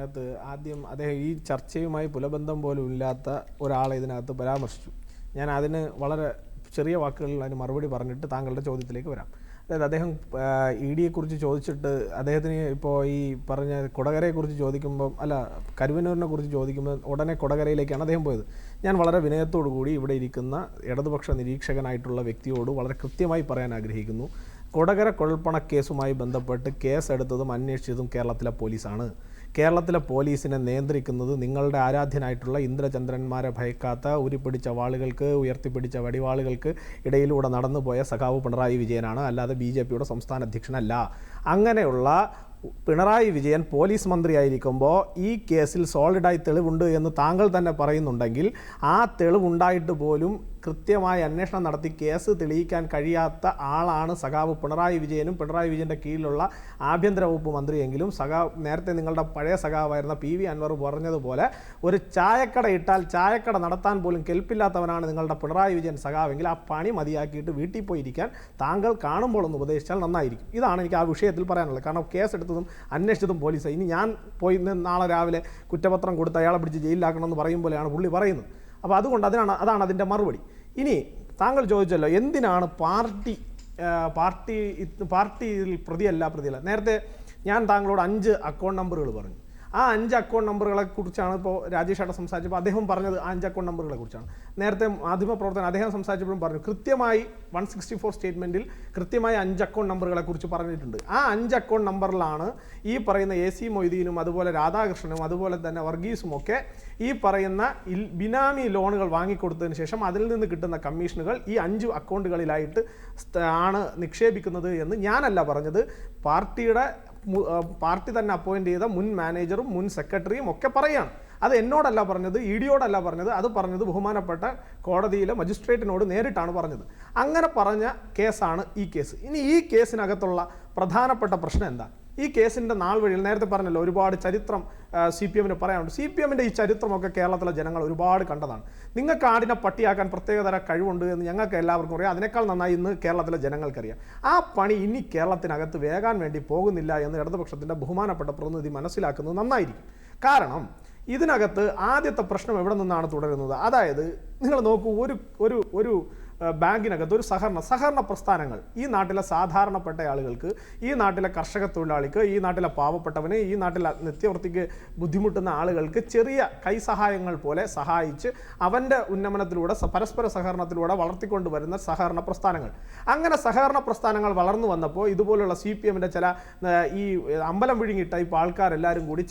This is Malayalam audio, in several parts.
ഇതിനകത്ത് ആദ്യം അദ്ദേഹം ഈ ചർച്ചയുമായി പുലബന്ധം പോലും ഇല്ലാത്ത ഒരാളെ ഇതിനകത്ത് പരാമർശിച്ചു. ഞാൻ അതിന് വളരെ ചെറിയ വാക്കുകളിൽ അതിന് മറുപടി പറഞ്ഞിട്ട് താങ്കളുടെ ചോദ്യത്തിലേക്ക് വരാം. അതായത് അദ്ദേഹം ED-യെക്കുറിച്ച് ചോദിച്ചിട്ട് അദ്ദേഹത്തിന് ഇപ്പോൾ ഈ പറഞ്ഞ കൊടകരയെക്കുറിച്ച് ചോദിക്കുമ്പം കരുവന്നൂരിനെ കുറിച്ച് ചോദിക്കുമ്പോൾ ഉടനെ കൊടകരയിലേക്കാണ് അദ്ദേഹം പോയത്. ഞാൻ വളരെ വിനയത്തോടു കൂടി ഇവിടെ ഇരിക്കുന്ന ഇടതുപക്ഷ നിരീക്ഷകനായിട്ടുള്ള വ്യക്തിയോട് വളരെ കൃത്യമായി പറയാൻ ആഗ്രഹിക്കുന്നു. കൊടകര കുഴൽപ്പണക്കേസുമായി ബന്ധപ്പെട്ട് കേസെടുത്തതും അന്വേഷിച്ചതും കേരളത്തിലെ പോലീസാണ്. കേരളത്തിലെ പോലീസിനെ നിയന്ത്രിക്കുന്നത് നിങ്ങളുടെ ആരാധ്യനായിട്ടുള്ള ഇന്ദ്രചന്ദ്രന്മാരെ ഭയക്കാത്ത ഉരുപ്പിടിച്ച വാളുകൾക്ക് ഉയർത്തിപ്പിടിച്ച വടിവാളുകൾക്ക് ഇടയിലൂടെ നടന്നുപോയ സഖാവ് പിണറായി വിജയനാണ്, അല്ലാതെ BJPയുടെ സംസ്ഥാന അധ്യക്ഷനല്ല. അങ്ങനെയുള്ള പിണറായി വിജയൻ പോലീസ് മന്ത്രിയായിരിക്കുമ്പോൾ ഈ കേസിൽ സോളിഡായി തെളിവുണ്ട് എന്ന് താങ്കൾ തന്നെ പറയുന്നുണ്ടെങ്കിൽ ആ തെളിവുണ്ടായിട്ട് പോലും കൃത്യമായ അന്വേഷണം നടത്തി കേസ് തെളിയിക്കാൻ കഴിയാത്ത ആളാണ് സഖാവ് പിണറായി വിജയനും പിണറായി വിജയൻ്റെ കീഴിലുള്ള ആഭ്യന്തര വകുപ്പ് മന്ത്രിയെങ്കിലും നേരത്തെ നിങ്ങളുടെ പഴയ സഖാവായിരുന്ന PV അൻവർ പറഞ്ഞതുപോലെ ഒരു ചായക്കട ഇട്ടാൽ ചായക്കട നടത്താൻ പോലും കെൽപ്പില്ലാത്തവനാണ് നിങ്ങളുടെ പിണറായി വിജയൻ സഖാവെങ്കിൽ ആ പണി മതിയാക്കിയിട്ട് വീട്ടിൽ പോയിരിക്കാൻ താങ്കൾ കാണുമ്പോൾ ഒന്ന് ഉപദേശിച്ചാൽ നന്നായിരിക്കും. ഇതാണ് എനിക്ക് ആ വിഷയത്തിൽ പറയാനുള്ളത്. കാരണം കേസെടുത്തതും അന്വേഷിച്ചതും പോലീസ്. ഇനി ഞാൻ പോയി നാളെ രാവിലെ കുറ്റപത്രം കൊടുത്ത് അയാളെ പിടിച്ച് ജയിലിലാക്കണമെന്ന് പറയുമ്പോഴാണ് പുള്ളി പറയുന്നത്. അപ്പോൾ അതുകൊണ്ട് അതാണ് അതിൻ്റെ മറുപടി. ഇനി താങ്കൾ ചോദിച്ചല്ലോ എന്തിനാണ് പാർട്ടിയിൽ പ്രതിയല്ല. നേരത്തെ ഞാൻ താങ്കളോട് 5 അക്കൗണ്ട് നമ്പറുകൾ പറഞ്ഞു. ആ 5 അക്കൗണ്ട് നമ്പറുകളെ കുറിച്ചാണ് ഇപ്പോൾ രാജേഷ് ഏട്ടൻ സംസാരിച്ചപ്പോൾ അദ്ദേഹം പറഞ്ഞത് 5 അക്കൗണ്ട് നമ്പറുകളെ കുറിച്ചാണ്. നേരത്തെ മാധ്യമപ്രവർത്തകൻ അദ്ദേഹം സംസാരിച്ചപ്പോഴും പറഞ്ഞു കൃത്യമായി 164 സ്റ്റേറ്റ്മെൻറ്റിൽ കൃത്യമായി 5 അക്കൗണ്ട് നമ്പറുകളെ കുറിച്ച് പറഞ്ഞിട്ടുണ്ട്. ആ 5 അക്കൗണ്ട് നമ്പറിലാണ് ഈ പറയുന്ന AC മൊയ്തീനും അതുപോലെ രാധാകൃഷ്ണനും അതുപോലെ തന്നെ വർഗീസും ഒക്കെ ഈ പറയുന്ന ബിനാമി ലോണുകൾ വാങ്ങിക്കൊടുത്തതിന് ശേഷം അതിൽ നിന്ന് കിട്ടുന്ന കമ്മീഷനുകൾ ഈ 5 അക്കൗണ്ടുകളിലായിട്ട് ആണ് നിക്ഷേപിക്കുന്നത് എന്ന് ഞാനല്ല പറഞ്ഞത്. പാർട്ടി തന്നെ അപ്പോയിന്റ് ചെയ്ത മുൻ മാനേജറും മുൻ സെക്രട്ടറിയും ഒക്കെ പറയുകയാണ്. അത് എന്നോടല്ല പറഞ്ഞത്, ED-യോടല്ല പറഞ്ഞത്, അത് പറഞ്ഞത് ബഹുമാനപ്പെട്ട കോടതിയിലെ മജിസ്ട്രേറ്റിനോട് നേരിട്ടാണ് പറഞ്ഞത്. അങ്ങനെ പറഞ്ഞ കേസാണ് ഈ കേസ്. ഇനി ഈ കേസിനകത്തുള്ള പ്രധാനപ്പെട്ട പ്രശ്നം എന്താ? ഈ കേസിൻ്റെ നാൾ വഴിയിൽ നേരത്തെ പറഞ്ഞല്ലോ ഒരുപാട് ചരിത്രം CPM-ന് പറയാനുണ്ട്. CPM-ൻ്റെ ഈ ചരിത്രമൊക്കെ കേരളത്തിലെ ജനങ്ങൾ ഒരുപാട് കണ്ടതാണ്. നിങ്ങൾക്ക് ആടിനെ പട്ടിയാക്കാൻ പ്രത്യേകതര കഴിവുണ്ട് എന്ന് ഞങ്ങൾക്ക് എല്ലാവർക്കും അറിയാം. അതിനേക്കാൾ നന്നായി ഇന്ന് കേരളത്തിലെ ജനങ്ങൾക്കറിയാം. ആ പണി ഇനി കേരളത്തിനകത്ത് വേകാൻ വേണ്ടി പോകുന്നില്ല എന്ന് ഇടതുപക്ഷത്തിൻ്റെ ബഹുമാനപ്പെട്ട പ്രതിനിധി മനസ്സിലാക്കുന്നത് നന്നായിരിക്കും. കാരണം ഇതിനകത്ത് ആദ്യത്തെ പ്രശ്നം എവിടെ നിന്നാണ് തുടരുന്നത്? അതായത് നിങ്ങൾ നോക്കൂ, ഒരു ബാങ്കിനകത്ത് ഒരു സഹകരണ പ്രസ്ഥാനങ്ങൾ ഈ നാട്ടിലെ സാധാരണപ്പെട്ട ആളുകൾക്ക്, ഈ നാട്ടിലെ കർഷക തൊഴിലാളിക്ക്, ഈ നാട്ടിലെ പാവപ്പെട്ടവന്, ഈ നാട്ടിലെ നിത്യവൃത്തിക്ക് ബുദ്ധിമുട്ടുന്ന ആളുകൾക്ക് ചെറിയ കൈസഹായങ്ങൾ പോലെ സഹായിച്ച് അവൻ്റെ ഉന്നമനത്തിലൂടെ പരസ്പര സഹകരണത്തിലൂടെ വളർത്തിക്കൊണ്ടുവരുന്ന സഹകരണ പ്രസ്ഥാനങ്ങൾ. അങ്ങനെ സഹകരണ പ്രസ്ഥാനങ്ങൾ വളർന്നു വന്നപ്പോൾ ഇതുപോലുള്ള CPM-ൻ്റെ ചില ഈ അമ്പലം വിഴുങ്ങി ടൈപ്പ് ആൾക്കാരെല്ലാവരും കൂടി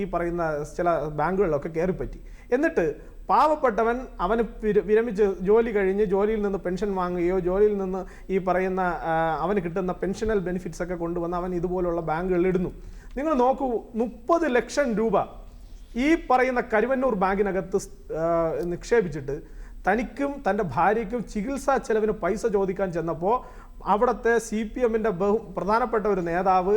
ഈ പറയുന്ന ചില ബാങ്കുകളിലൊക്കെ കയറിപ്പറ്റി. എന്നിട്ട് പാവപ്പെട്ടവൻ അവന് വിരമിച്ച് ജോലി കഴിഞ്ഞ് ജോലിയിൽ നിന്ന് പെൻഷൻ വാങ്ങുകയോ ജോലിയിൽ നിന്ന് ഈ പറയുന്ന അവന് കിട്ടുന്ന പെൻഷനൽ ബെനിഫിറ്റ്സ് ഒക്കെ കൊണ്ടുവന്ന് അവൻ ഇതുപോലുള്ള ബാങ്കുകളിൽ ഇടുന്നു. നിങ്ങൾ നോക്കൂ, 30 ലക്ഷം രൂപ ഈ പറയുന്ന കരുവന്നൂർ ബാങ്കിനകത്ത് നിക്ഷേപിച്ചിട്ട് തനിക്കും തൻ്റെ ഭാര്യയ്ക്കും ചികിത്സാ ചെലവിന് പൈസ ചോദിക്കാൻ ചെന്നപ്പോൾ അവിടുത്തെ CPM-ൻ്റെ പ്രധാനപ്പെട്ട ഒരു നേതാവ്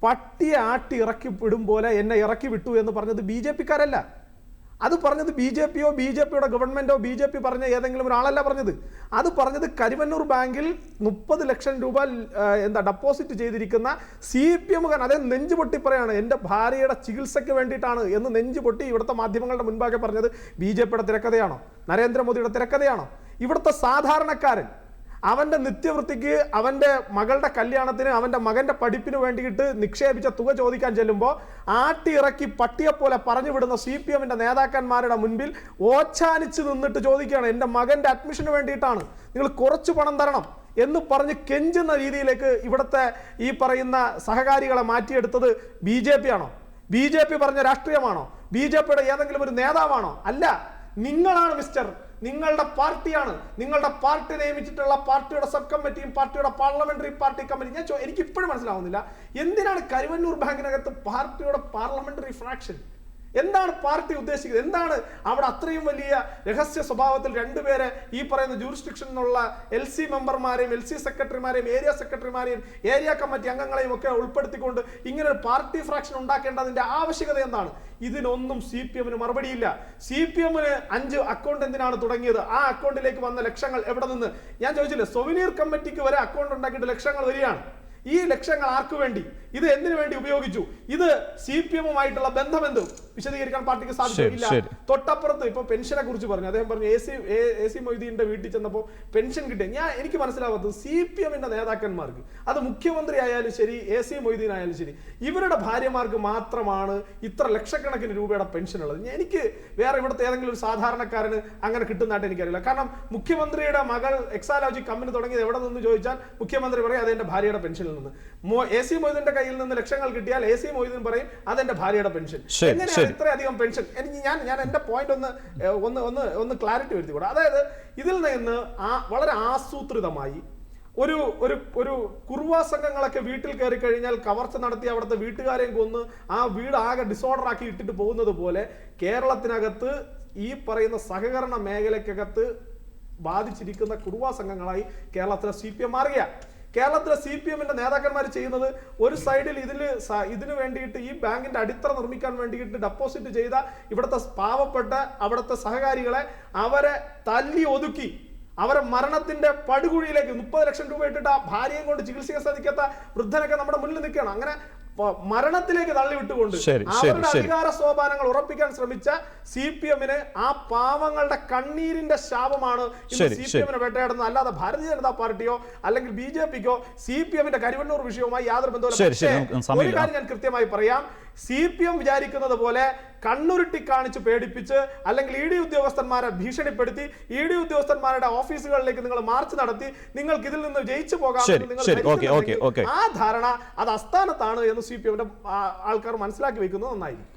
പട്ടിയെ ആട്ടി ഇറക്കി വിടും പോലെ എന്നെ ഇറക്കി വിട്ടു എന്ന് പറഞ്ഞത് BJP-ക്കാരല്ല. അത് പറഞ്ഞത് BJP-യോ BJP-യുടെ ഗവൺമെൻറ്റോ BJP പറഞ്ഞ ഏതെങ്കിലും ഒരാളല്ല പറഞ്ഞത്. അത് പറഞ്ഞത് കരുവന്നൂർ ബാങ്കിൽ 30 ലക്ഷം രൂപ ഡെപ്പോസിറ്റ് ചെയ്തിരിക്കുന്ന CPM-കാരൻ. അതേ നെഞ്ചുപൊട്ടി പറയാണ് എൻ്റെ ഭാര്യയുടെ ചികിത്സയ്ക്ക് വേണ്ടിയിട്ടാണ് എന്ന് നെഞ്ചുപൊട്ടി ഇവിടുത്തെ മാധ്യമങ്ങളുടെ മുൻപാകെ പറഞ്ഞത് BJP-യുടെ തിരക്കഥയാണോ? നരേന്ദ്രമോദിയുടെ തിരക്കഥയാണോ? ഇവിടുത്തെ സാധാരണക്കാരൻ അവൻ്റെ നിത്യവൃത്തിക്ക്, അവൻ്റെ മകളുടെ കല്യാണത്തിന്, അവൻ്റെ മകൻ്റെ പഠിപ്പിന് വേണ്ടിയിട്ട് നിക്ഷേപിച്ച തുക ചോദിക്കാൻ ചെല്ലുമ്പോൾ ആട്ടി ഇറക്കി പട്ടിയെപ്പോലെ പറഞ്ഞു വിടുന്ന CPM-ൻ്റെ നേതാക്കന്മാരുടെ മുൻപിൽ ഓച്ചാനിച്ച് നിന്നിട്ട് ചോദിക്കുകയാണ് എൻ്റെ മകൻ്റെ അഡ്മിഷന് വേണ്ടിയിട്ടാണ്, നിങ്ങൾ കുറച്ച് പണം തരണം എന്ന് പറഞ്ഞ് കെഞ്ചുന്ന രീതിയിലേക്ക് ഇവിടുത്തെ ഈ പറയുന്ന സഹകാരികളെ മാറ്റിയെടുത്തത് BJP-ആണോ? BJP പറഞ്ഞ രാഷ്ട്രീയമാണോ? BJP-യുടെ ഏതെങ്കിലും ഒരു നേതാവാണോ? അല്ല, നിങ്ങളാണ് മിസ്റ്റർ. നിങ്ങളുടെ പാർട്ടിയാണ്. നിങ്ങളുടെ പാർട്ടി നിയമിച്ചിട്ടുള്ള പാർട്ടിയുടെ സബ് കമ്മിറ്റിയും പാർട്ടിയുടെ പാർലമെന്ററി പാർട്ടി കമ്മിറ്റി. എനിക്ക് ഇപ്പോഴും മനസ്സിലാവുന്നില്ല എന്തിനാണ് കരുവന്നൂർ ബാങ്കിനകത്ത് പാർട്ടിയുടെ പാർലമെന്ററി ഫ്രാക്ഷൻ? എന്താണ് പാർട്ടി ഉദ്ദേശിക്കുന്നത്? എന്താണ് അവിടെ അത്രയും വലിയ രഹസ്യ സ്വഭാവത്തിൽ 2 പേരെ ഈ പറയുന്ന ജൂറിസ്ഡിക്ഷനിലുള്ള LC മെമ്പർമാരെയും LC സെക്രട്ടറിമാരെയും ഏരിയ സെക്രട്ടറിമാരെയും ഏരിയ കമ്മിറ്റി അംഗങ്ങളെയും ഒക്കെ ഉൾപ്പെടുത്തിക്കൊണ്ട് ഇങ്ങനെ ഒരു പാർട്ടി ഫ്രാക്ഷൻ ഉണ്ടാക്കേണ്ടതിന്റെ ആവശ്യകത എന്താണ്? ഇതിനൊന്നും CPM-ന് മറുപടിയില്ല. CPM-ന് 5 അക്കൗണ്ട് എന്തിനാണ് തുടങ്ങിയത്? ആ അക്കൗണ്ടിലേക്ക് വന്ന ലക്ഷങ്ങൾ എവിടെ നിന്ന്? ഞാൻ ചോദിച്ചില്ലേ, സൊവിനീർ കമ്മിറ്റിക്ക് വരെ അക്കൗണ്ട് ഉണ്ടാക്കിയിട്ട് ലക്ഷങ്ങൾ വരികയാണ്. ഈ ലക്ഷങ്ങൾ ആർക്കു വേണ്ടി? ഇത് എന്തിനു വേണ്ടി ഉപയോഗിച്ചു, ഇത് CPM-ഉമായിട്ടുള്ള ബന്ധമെന്ത് വിശദീകരിക്കാൻ പാർട്ടിക്ക് സാധിക്കില്ല. തൊട്ടപ്പുറത്ത് ഇപ്പൊ പെൻഷനെ കുറിച്ച് പറഞ്ഞു, അദ്ദേഹം പറഞ്ഞു AC മൊയ്തീന്റെ വീട്ടിൽ ചെന്നപ്പോൾ പെൻഷൻ കിട്ടിയ എനിക്ക് മനസ്സിലാവാത്തത് CPM-ന്റെ നേതാക്കന്മാർക്ക്, അത് മുഖ്യമന്ത്രി ആയാലും ശരി AC മൊയ്തീൻ ആയാലും ശരി, ഇവരുടെ ഭാര്യമാർക്ക് മാത്രമാണ് ഇത്ര ലക്ഷക്കണക്കിന് രൂപയുടെ പെൻഷൻ ഉള്ളത്. എനിക്ക് വേറെ ഇവിടുത്തെ ഏതെങ്കിലും ഒരു സാധാരണക്കാരന് അങ്ങനെ കിട്ടുന്നതായിട്ട് എനിക്കറിയില്ല. കാരണം മുഖ്യമന്ത്രിയുടെ മകൾ എക്സാലോജി കമ്പനി തുടങ്ങിയത് എവിടെ നിന്ന് ചോദിച്ചാൽ മുഖ്യമന്ത്രി പറയും അതെന്റെ ഭാര്യയുടെ പെൻഷനിൽ നിന്ന്. AC മൊയ്തീന്റെ കയ്യിൽ നിന്ന് ലക്ഷങ്ങൾ കിട്ടിയാൽ AC മൊയ്തീൻ പറയും അതെന്റെ ഭാര്യയുടെ പെൻഷൻ. എങ്ങനെയാണ് ഇത്രയധികം പെൻഷൻ? എനിക്ക് ഞാൻ എന്റെ പോയിന്റ് ഒന്ന് ക്ലാരിറ്റി വരുത്തി കൂടാ. അതായത് ഇതിൽ നിന്ന് വളരെ ആസൂത്രിതമായി ഒരു കുറുവാ സംഘങ്ങളൊക്കെ വീട്ടിൽ കയറി കഴിഞ്ഞാൽ കവർച്ച നടത്തി അവിടുത്തെ വീട്ടുകാരെയും കൊന്ന് ആ വീട് ആകെ ഡിസോർഡർ ആക്കി ഇട്ടിട്ട് പോകുന്നത് പോലെ കേരളത്തിനകത്ത് ഈ പറയുന്ന സഹകരണ മേഖലക്കകത്ത് ബാധിച്ചിരിക്കുന്ന കുറുവാ സംഘങ്ങളായി കേരളത്തിലെ CPM മാറുക. കേരളത്തിലെ CPM-ന്റെ നേതാക്കന്മാർ ചെയ്യുന്നത് ഒരു സൈഡിൽ ഇതിനു വേണ്ടിയിട്ട് ഈ ബാങ്കിന്റെ അടിത്തറ നിർമ്മിക്കാൻ വേണ്ടിയിട്ട് ഡെപ്പോസിറ്റ് ചെയ്ത ഇവിടുത്തെ പാവപ്പെട്ട അവിടുത്തെ സഹകാരികളെ അവരെ തല്ലി ഒതുക്കി അവരെ മരണത്തിന്റെ പടുകുഴിയിലേക്ക് 30 ലക്ഷം രൂപ ഇട്ടിട്ട് ആ ഭാര്യയും കൊണ്ട് ചികിത്സിക്കാൻ സാധിക്കാത്ത വൃദ്ധനൊക്കെ നമ്മുടെ മുന്നിൽ നിൽക്കുകയാണ്. അങ്ങനെ മരണത്തിലേക്ക് തള്ളിവിട്ടുകൊണ്ട് അവരുടെ അധികാര സോപാനങ്ങൾ ഉറപ്പിക്കാൻ ശ്രമിച്ച CPM-ന് ആ പാവങ്ങളുടെ കണ്ണീരിന്റെ ശാപമാണ് CPM-നെ വേട്ടയാടുന്നത്. അല്ലാതെ ഭാരതീയ ജനതാ പാർട്ടിയോ അല്ലെങ്കിൽ BJP-ക്കോ CPM-ന്റെ കരിവണ്ണൂർ വിഷയവുമായി യാതൊരു ബന്ധവുമില്ല. ഒരു കാര്യം ഞാൻ കൃത്യമായി പറയാം, CPM വിചാരിക്കുന്നത് പോലെ കണ്ണുരുട്ടി കാണിച്ച് പേടിപ്പിച്ച് അല്ലെങ്കിൽ ED ഉദ്യോഗസ്ഥന്മാരെ ഭീഷണിപ്പെടുത്തി ED ഉദ്യോഗസ്ഥന്മാരുടെ ഓഫീസുകളിലേക്ക് നിങ്ങൾ മാർച്ച് നടത്തി നിങ്ങൾക്ക് ഇതിൽ നിന്ന് ജയിച്ചു പോകാം ആ ധാരണ അത് അസ്ഥാനത്താണ് എന്ന് CPM-ന്റെ ആൾക്കാർ മനസ്സിലാക്കി വെക്കുന്നത് നന്നായിരിക്കും.